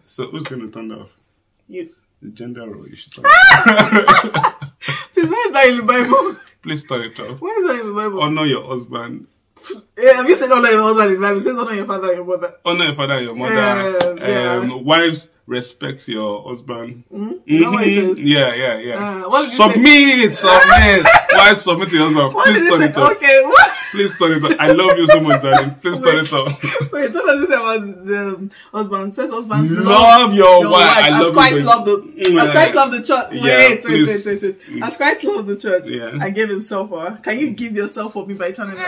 So who's going to turn that off? You. The gender role, you should turn it off. Please, where is that in the Bible? Please turn it off. Where is that in the Bible? Honor your husband. Yeah, have you said honor your husband in the Bible? It says honor your father and your mother. Honor your father and your mother. Yeah. Wives, respect your husband. Yeah. Submit. Wives, submit to your husband. Please turn it off. Okay, what? Please turn it off. I love you so much, darling. Please turn it off. Wait, what does it say about the husband? It says husbands love your wife. I love as Christ you. Loved the as Christ loved the church. Yeah, wait. As Christ loved the church and gave himself for her. Can you give yourself for me by turning it off?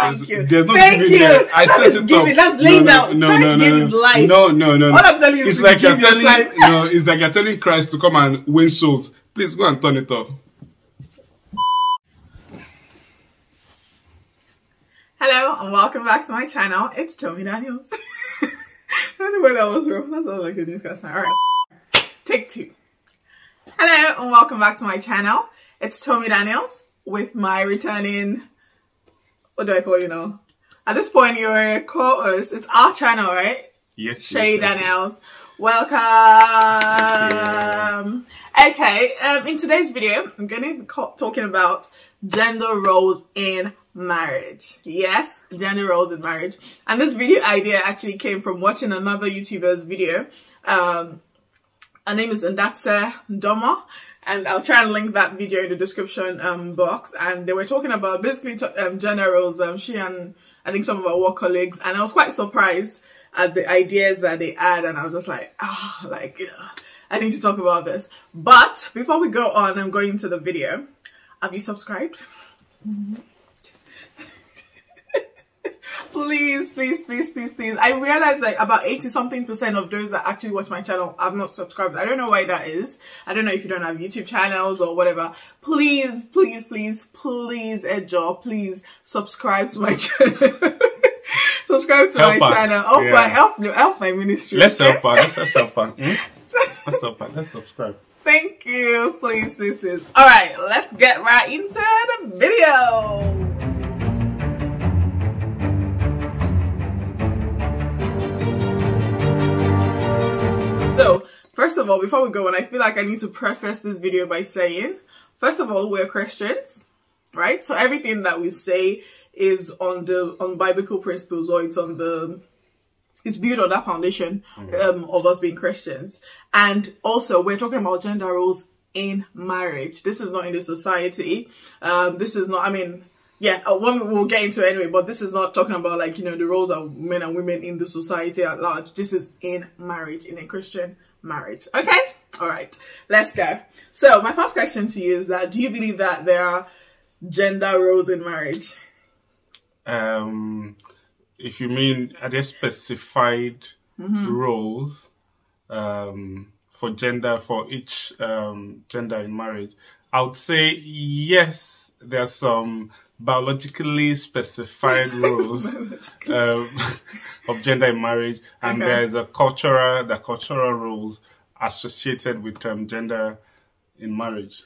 Thank you. There's no Thank giving you. there. I set it up. That's laying down. Christ gave his life. No. All I'm telling you is It's like you're give your telling time. no. It's like you're telling Christ to come and win souls. Please go and turn it off. Hello and welcome back to my channel. It's Tomi Daniels. Anyway, that was wrong. That's all like a newscast now. Alright. Take two. Hello and welcome back to my channel. It's Tomi Daniels with my returning, what do I call you now? At this point you're a co-host. It's our channel, right? Yes. Shay Daniels. Yes. Welcome. Okay, in today's video, I'm going to be talking about gender roles in marriage. Yes, gender roles in marriage. And this video idea actually came from watching another YouTuber's video. Her name is Ndatse Ndoma, and I'll try and link that video in the description box. And they were talking about basically gender roles. She and I think some of our work colleagues, and I was quite surprised at the ideas that they had, and I was just like, I need to talk about this. But before we go on and go into the video, have you subscribed? Please. I realized that about 80-something% of those that actually watch my channel have not subscribed. I don't know why that is. I don't know if you don't have YouTube channels or whatever. Please, Edjo, please subscribe to my channel. Subscribe to my channel. Help my ministry. Let's help her. Let's help her. Let's help her. Let's subscribe. Thank you. Please. Alright, let's get right into the video. So, first of all, before we go on, I feel like I need to preface this video by saying, first of all, we're Christians, right? So everything that we say is on biblical principles, or it's built on that foundation of us being Christians. And also, we're talking about gender roles in marriage. This is not in the society. This is not, we'll get into it anyway, but this is not talking about like, the roles of men and women in the society at large. This is in marriage, in a Christian marriage. Okay? All right, let's go. So my first question to you is that, do you believe that there are gender roles in marriage? If you mean, are there specified roles for gender, for each gender in marriage? I would say yes, there are some biologically specified roles of gender in marriage, and there is the cultural roles associated with gender in marriage.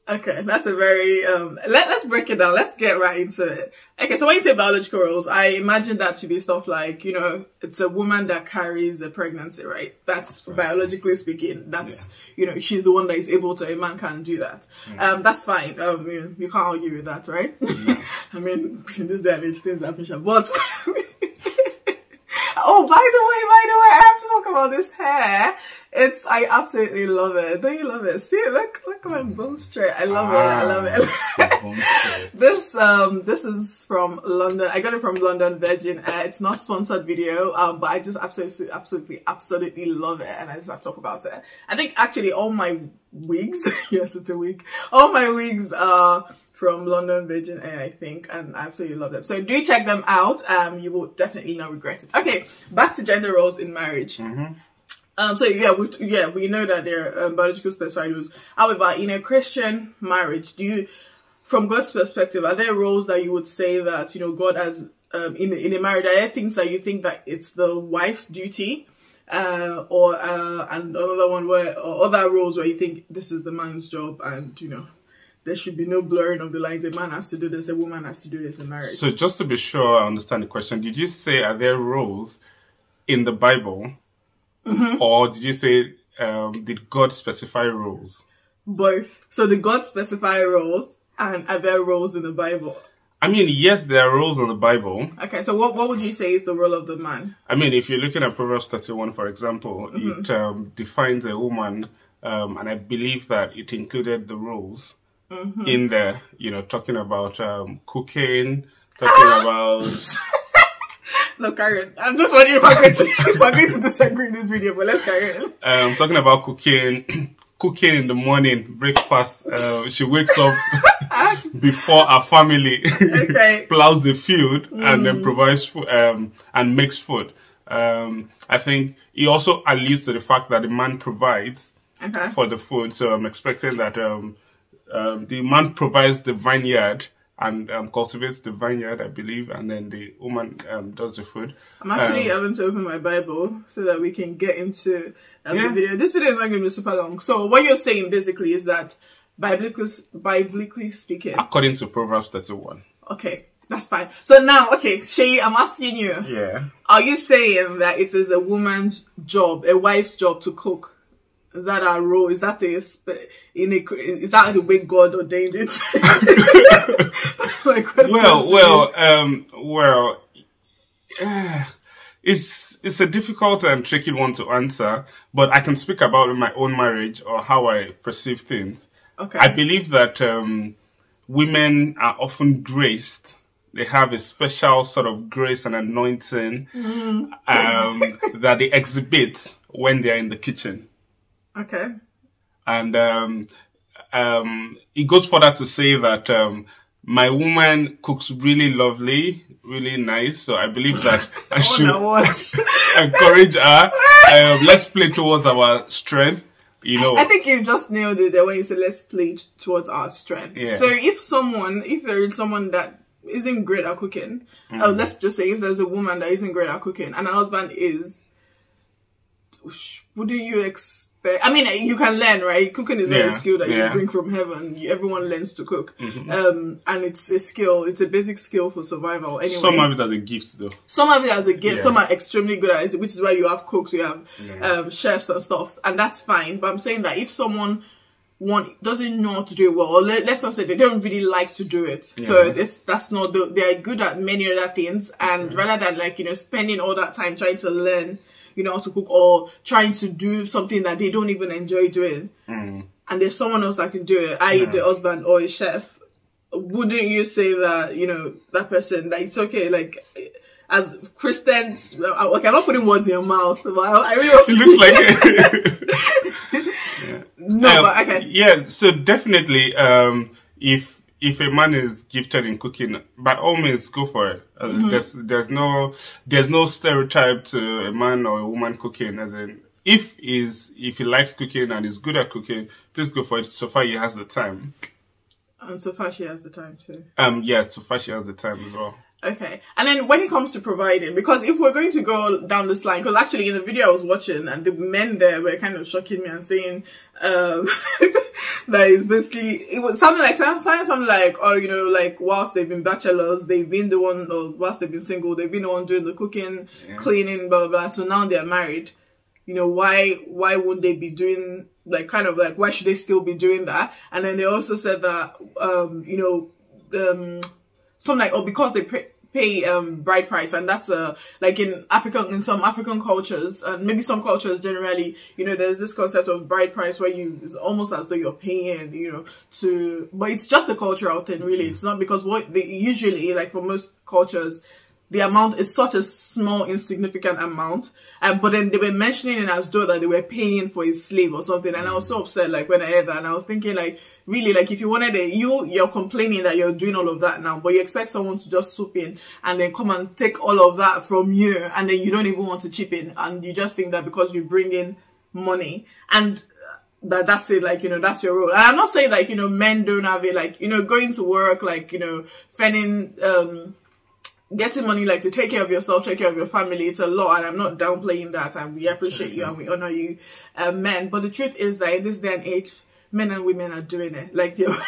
Okay, that's a very let's break it down. Let's get right into it. Okay, so when you say biological roles, I imagine that to be stuff like, it's a woman that carries a pregnancy, right? That's right. Biologically speaking, that's she's the one that is able to. A man can't do that. That's fine. You can't argue with that, right? No. I mean, in this day and age, things happen. But oh, by the way, I have to talk about this hair. I absolutely love it. Don't you love it? See, look at my bone straight. I love it. This is from London. I got it from London Virgin. It's not sponsored video, but I just absolutely love it, and I just have to talk about it. I think actually all my wigs, yes, it's a wig. All my wigs are from London Virgin Air, I think, and I absolutely love them. So do check them out. You will definitely not regret it. Okay, back to gender roles in marriage. So we know that there are biological specified rules. However, in a Christian marriage, from God's perspective, are there roles that you would say that God has in a marriage? Are there things that you think that it's the wife's duty, and another one or other roles where you think this is the man's job, and there should be no blurring of the lines? A man has to do this, a woman has to do this in marriage. So just to be sure I understand the question, did you say are there roles in the Bible? Or did you say, did God specify roles? Both. So did God specify roles, and are there roles in the Bible? I mean, yes, there are roles in the Bible. Okay, so what would you say is the role of the man? I mean, if you're looking at Proverbs 31, for example, it defines a woman, and I believe that it included the roles in there, you know, talking about cooking, talking about... No, carry on. I'm just wondering if we're going to disagree in this video, but let's carry on. Talking about cooking in the morning, breakfast. She wakes up before her family plows the field and then provides food, and makes food. I think he also alludes to the fact that the man provides for the food. So I'm expecting that the man provides the vineyard and cultivates the vineyard, I believe, and then the woman does the food. I'm actually having to open my Bible so that we can get into the video. This video is not going to be super long. So what you're saying basically is that biblically speaking, according to Proverbs 31. Okay, that's fine. So now, okay, Shay, I'm asking you. Yeah. Are you saying that it is a woman's job, a wife's job to cook? Is that our role? Is that is that the way God ordained it? My question it's a difficult and tricky one to answer, but I can speak about my own marriage or how I perceive things. Okay. I believe that women are often graced. They have a special sort of grace and anointing that they exhibit when they are in the kitchen. Okay. And it goes further to say that my woman cooks really lovely, really nice. So I believe that I should encourage her. Let's play towards our strength. You know, I think you just nailed it there when you said let's play towards our strength. Yeah. So if there is someone that isn't great at cooking, let's just say if there's a woman that isn't great at cooking and her husband is, wouldn't you expect? I mean, you can learn, right? Cooking is not a skill that you bring from heaven. Everyone learns to cook. And it's a skill. It's a basic skill for survival. Anyway, some have it as a gift, though. Some have it as a gift. Some are extremely good at it, which is why you have cooks, you have chefs and stuff. And that's fine. But I'm saying that if someone doesn't know how to do it well, or let's not say they don't really like to do it. So that's not, they're good at many other things. And rather than like, spending all that time trying to learn, how to cook or trying to do something that they don't even enjoy doing. And there's someone else that can do it, i.e. the husband or a chef. Wouldn't you say that, that person, that it's okay, like, as Christians, okay, I'm not putting words in your mouth, but I really want to. It looks like No, but okay. Yeah, so definitely, if a man is gifted in cooking, by all means, go for it. There's no stereotype to a man or a woman cooking. As in, if he likes cooking and is good at cooking, please go for it. So far, he has the time. And so far, she has the time too. Yeah, so far she has the time as well. Okay. And then when it comes to providing, because if we're going to go down this line, because actually in the video I was watching and the men there were kind of shocking me and saying, that is basically, it was something like, oh, like whilst they've been bachelors, they've been the one, or whilst they've been single, they've been the one doing the cooking, cleaning, blah, blah, blah. So now they're married. Why would they be doing, like, kind of like, why should they still be doing that? And then they also said that, something like, because they pay bride price, and that's like in some African cultures, and maybe some cultures generally, there's this concept of bride price where it's almost as though you're paying, but it's just a cultural thing, really. It's not, because what they usually, like for most cultures, the amount is such a small, insignificant amount, but then they were mentioning it as though that they were paying for a slave or something, and I was so upset, like, when I heard that, and I was thinking, like, really, like, if you wanted you're complaining that you're doing all of that now, but you expect someone to just swoop in and then come and take all of that from you, and then you don't even want to chip in, and you just think that because you bring in money, and that's it, like, that's your role. And I'm not saying, like, men don't have it, like, going to work, like, fending, getting money, like, to take care of yourself, take care of your family, it's a lot, and I'm not downplaying that, and we appreciate you and we honor you, men. But the truth is that in this day and age, men and women are doing it. Like, you know,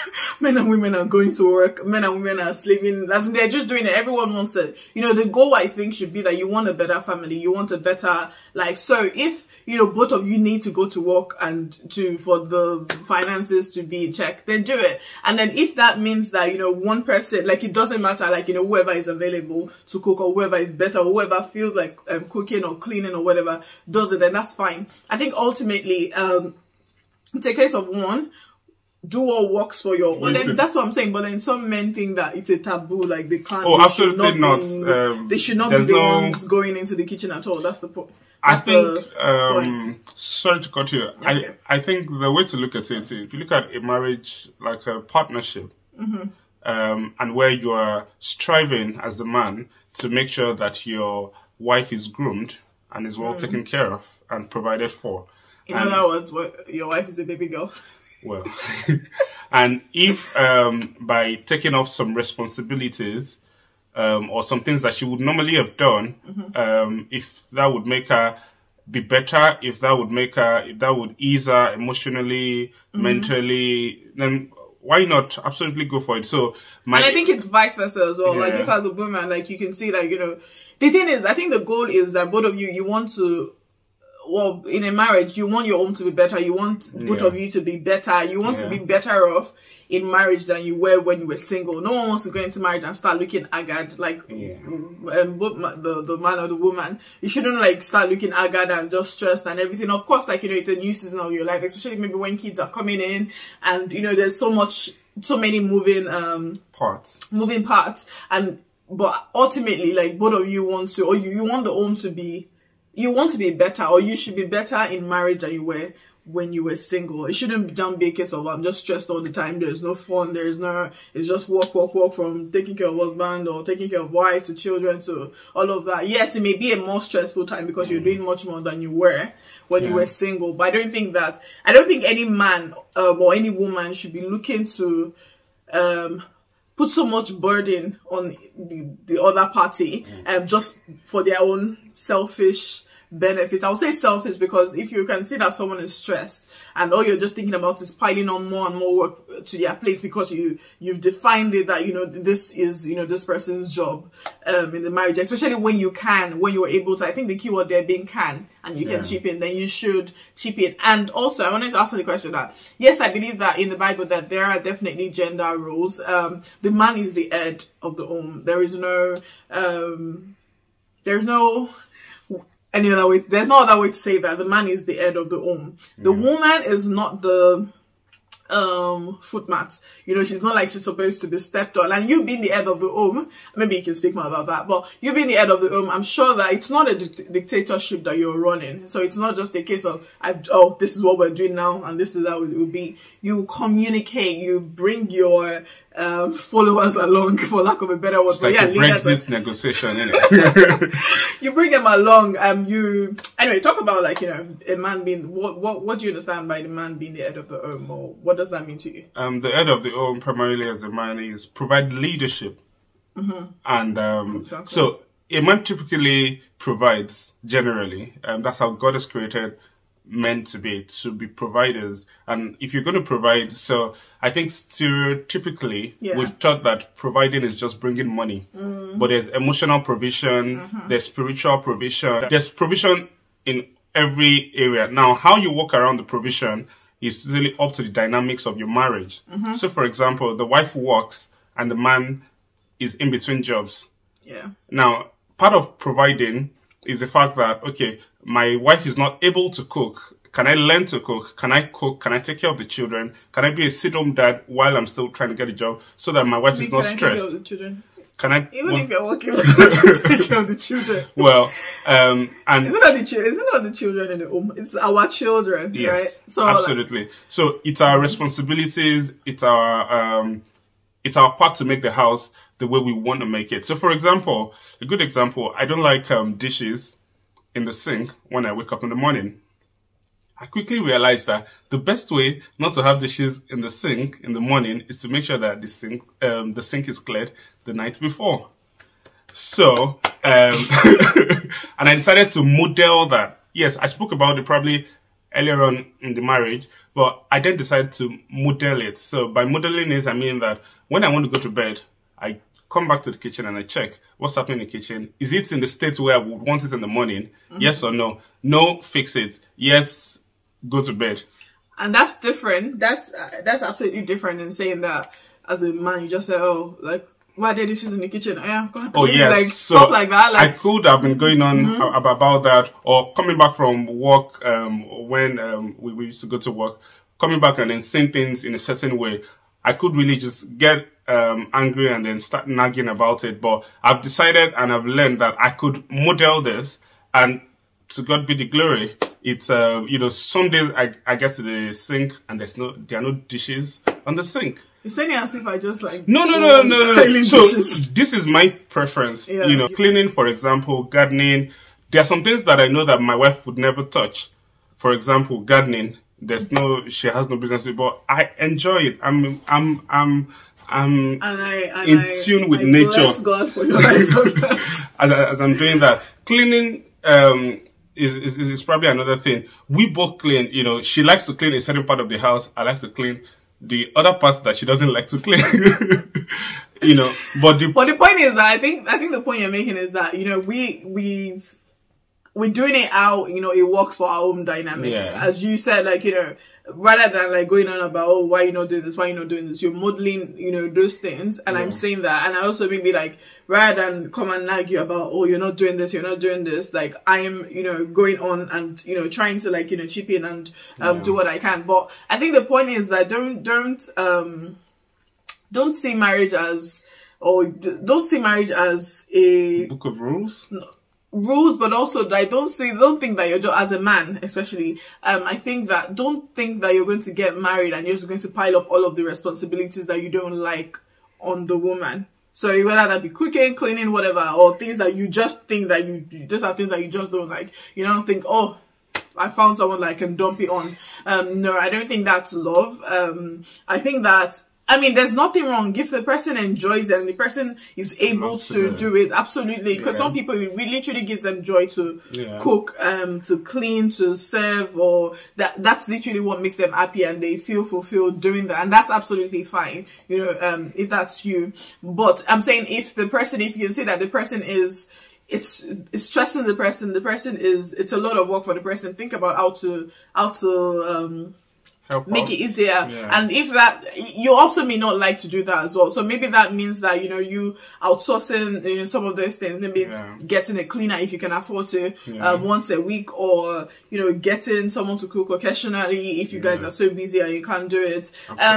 men and women are going to work, men and women are slaving. As in, they're just doing it. Everyone wants to, you know, the goal, I think, should be that you want a better family, you want a better life. So if, you know, both of you need to go to work and for the finances to be in check, then do it. And then if that means that, you know, one person, like, it doesn't matter, like, you know, whoever is available to cook, or whoever is better, or whoever feels like cooking or cleaning or whatever does it, then that's fine. I think ultimately, it's a case of one, do what works for your. Well, then that's what I'm saying. But then some men think that it's a taboo, like they can't. Oh, absolutely not. They should not be the ones going into the kitchen at all. That's the point. I think. Sorry to cut you. Okay. I think the way to look at it is, if you look at a marriage like a partnership, and where you are striving as the man to make sure that your wife is groomed and is well taken care of and provided for. In other words, your wife is a baby girl. Well, and if by taking off some responsibilities or some things that she would normally have done, if that would make her be better, if that would ease her emotionally, mentally, then why not absolutely go for it? So, and I think it's vice versa as well. Yeah. Like, if as a woman, like, you can see that, you know, the thing is, I think the goal is that both of you want to. Well, in a marriage, you want your home to be better. You want both of you to be better. You want to be better off in marriage than you were when you were single. No one wants to go into marriage and start looking haggard, like both the man or the woman. You shouldn't like start looking haggard and just stressed and everything. Of course, like, you know, it's a new season of your life, especially maybe when kids are coming in and, you know, there's so many moving parts. But ultimately, like, both of you want to, or you want the home to be. You want to be better, or you should be better in marriage than you were when you were single. It shouldn't be a case of I'm just stressed all the time. There's no fun. It's just work from taking care of husband or taking care of wife to children to all of that. Yes, it may be a more stressful time because you're doing much more than you were when you were single. But I don't think any man or any woman should be looking to put so much burden on the other party just for their own selfish benefits. I would say selfish because if you can see that someone is stressed and all you're just thinking about is piling on more and more work to their plate because you've defined it that, you know, this is, you know, this person's job in the marriage, especially when you're able to. I think the key word there being can, and you can chip in, then you should chip in. And also I wanted to ask the question that, yes, I believe that in the Bible that there are definitely gender roles. The man is the head of the home. There's no other way to say that. The man is the head of the home. The woman is not the footmat. You know, she's not like she's supposed to be stepped on. And you being the head of the home, maybe you can speak more about that, but you being the head of the home, I'm sure that it's not a dictatorship that you're running. So it's not just a case of, this is what we're doing now and this is how it will be. You communicate, you bring your followers along, for lack of a better word. It's like a Brexit negotiation, innit? You bring them along. Anyway, talk about, like, you know, a man being, what do you understand by the man being the head of the home, or what does that mean to you? The head of the home, primarily as a man, is provide leadership. And exactly. So a man typically provides, generally. That's how God has created men to be providers. And if you're going to provide, so I think stereotypically we've thought that providing is just bringing money, but there's emotional provision, there's spiritual provision, there's provision in every area. Now, how you walk around the provision is really up to the dynamics of your marriage. So for example, the wife works and the man is in between jobs. Now, part of providing is the fact that, okay, my wife is not able to cook. Can I learn to cook? Can I cook? Can I take care of the children? Can I be a sit-home dad while I'm still trying to get a job so that my wife is not stressed? Take care of the children? Can I? Even if you're working, take care of the children. Well, and isn't not the children in the home? It's our children, right? So absolutely. So it's our responsibilities. It's our part to make the house the way we want to make it. So, for example, a good example, I don't like dishes in the sink when I wake up in the morning. I quickly realized that the best way not to have dishes in the sink in the morning is to make sure that the sink is cleared the night before. So, and I decided to model that. Yes, I spoke about it probably earlier on in the marriage, but I then decided to model it. So by modeling this, I mean that when I want to go to bed, I come back to the kitchen and I check what's happening in the kitchen. Is it in the state where I would want it in the morning? Yes or no? No, fix it. Yes, go to bed. And that's different. That's absolutely different than saying that as a man, you just say, oh, like, why are there dishes in the kitchen? Oh, yes. Like, so stuff like that. Like, I could have been going on about that, or coming back from work when we used to go to work, coming back and then saying things in a certain way. I could really just get angry and then start nagging about it. But I've decided and I've learned that I could model this, and to God be the glory. It's you know, some days I get to the sink and there are no dishes on the sink. You're saying it as if I just like no. So this is my preference. Yeah. You know, cleaning, for example, gardening. There are some things that I know that my wife would never touch. For example, gardening. She has no business with, but I enjoy it. I'm in tune with nature. Bless God for your life. as I'm doing that. Cleaning is probably another thing. We both clean. You know, she likes to clean a certain part of the house. I like to clean the other parts that she doesn't like to clean. You know, but the point is that I think the point you're making is that, you know, we're doing it out, you know, it works for our own dynamics. Yeah. As you said, like, you know, rather than like going on about, oh, why you not doing this, why you not doing this, you're modeling, you know, those things. And I'm saying that, and I also maybe like, rather than come and nag you about, oh, you're not doing this, like, I am, you know, going on and, you know, trying to like, you know, chip in and do what I can. But I think the point is that don't see marriage as, a book of rules. No, rules, but also like don't think that you're just, as a man especially, I think that don't think that you're going to get married and you're just going to pile up all of the responsibilities that you don't like on the woman. So whether that be cooking, cleaning, whatever, or things that you just think that those are things that you just don't like. You don't think, oh, I found someone that I can dump it on. No, I don't think that's love. I think that, I mean, there's nothing wrong if the person enjoys it and the person is able to do it. Absolutely. Because some people, it literally gives them joy to cook, to clean, to serve, or that's literally what makes them happy and they feel fulfilled doing that. And that's absolutely fine, you know, if that's you. But I'm saying if you can say that the person is, it's stressing the person it's a lot of work for the person. Think about how to make it easier. And if that, you also may not like to do that as well. So maybe that means that, you know, you outsourcing, you know, some of those things. Maybe it's getting a cleaner if you can afford to, once a week, or, you know, getting someone to cook occasionally if you guys are so busy and you can't do it.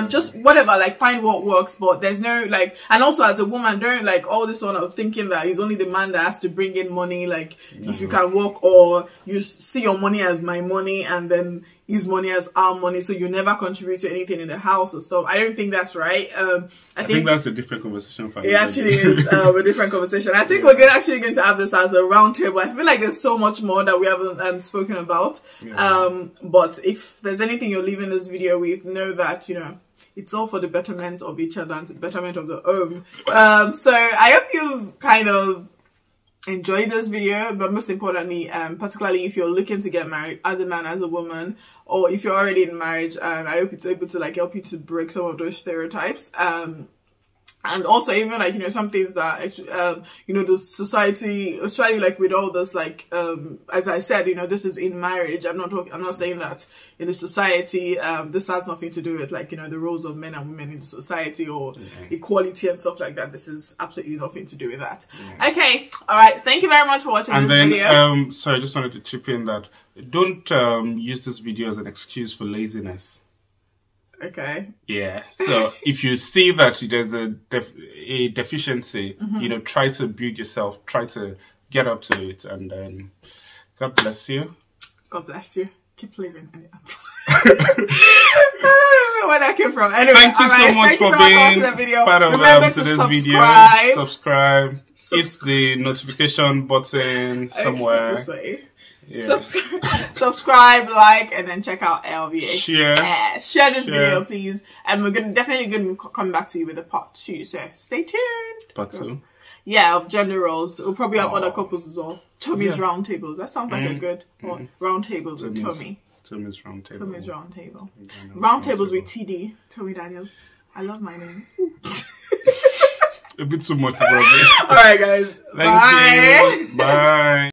Just whatever, like find what works, but there's no like, and also as a woman, don't like all this one of thinking that it's only the man that has to bring in money. Like if you can work, or you see your money as my money and then his money as our money, so you never contribute to anything in the house and stuff. I don't think that's right. I think that's a different conversation. It actually is a different conversation. I think we're actually going to have this as a round table. I feel like there's so much more that we haven't spoken about. But if there's anything you're leaving this video with, know that, you know, it's all for the betterment of each other and the betterment of the home. So I hope you've kind of enjoyed this video, but most importantly, particularly if you're looking to get married as a man, as a woman, or if you're already in marriage, I hope it's able to like help you to break some of those stereotypes. And also even like, you know, some things that, you know, the society, especially like with all this, like, as I said, you know, this is in marriage. I'm not saying that in the society, this has nothing to do with like, you know, the roles of men and women in the society or equality and stuff like that. This is absolutely nothing to do with that. Okay. All right. Thank you very much for watching this video. Sorry, I just wanted to chip in that don't use this video as an excuse for laziness. Okay. Yeah. So if you see that there's a deficiency, you know, try to build yourself, try to get up to it, and God bless you. God bless you. Keep living. Where that came from. Anyway, thank you so much for being part of today's video. Subscribe. Hit the notification button somewhere. This way. Yeah. Subscribe, like, and then check out LVH. Share this video, please. And we're definitely going to come back to you with a part 2. So stay tuned. Part 2? Yeah, of gender roles. We'll probably have other couples as well. Tommy's round tables. That sounds like a good one. Round tables with Tommy. Tommy's Roundtable. Tommy's Roundtable. Roundtables with TD. Tommy Daniels. I love my name. A bit too much, probably. Alright, guys. Thank you. Bye.